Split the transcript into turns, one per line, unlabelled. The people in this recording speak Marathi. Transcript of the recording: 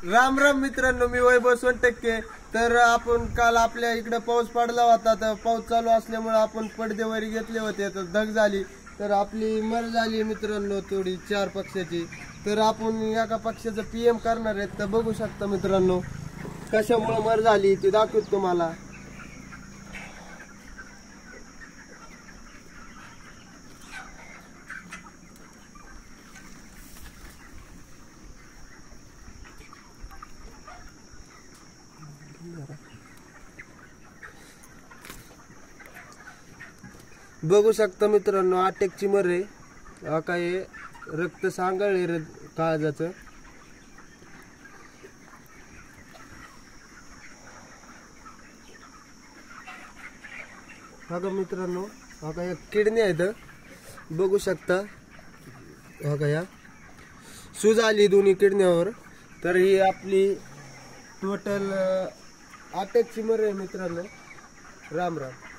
राम राम मित्रांनो, मी वैभव सोनटक्के। तर आपण काल आपल्या इकडे पाऊस पडला होता, तर पाऊस चालू असल्यामुळे आपण पडदेवरी घेतले होते, तर धग झाली, तर आपली मर झाली मित्रांनो थोडी 4 पक्षाची। तर आपण एका पक्षाचं PM करणार आहेत, तर बघू शकता मित्रांनो कशामुळे मर झाली ते दाखवतो तुम्हाला। बघू शकता मित्रांनो, अटॅकची मर आहे। हा काय रक्त सांगळे काळजाचं। हा का मित्रांनो, हा काय किडनी आहेत, बघू शकता। हा काय सूज आली दोन्ही किडनीवर। तर ही आपली टोटल अटॅकची मर आहे मित्रांनो। राम राम।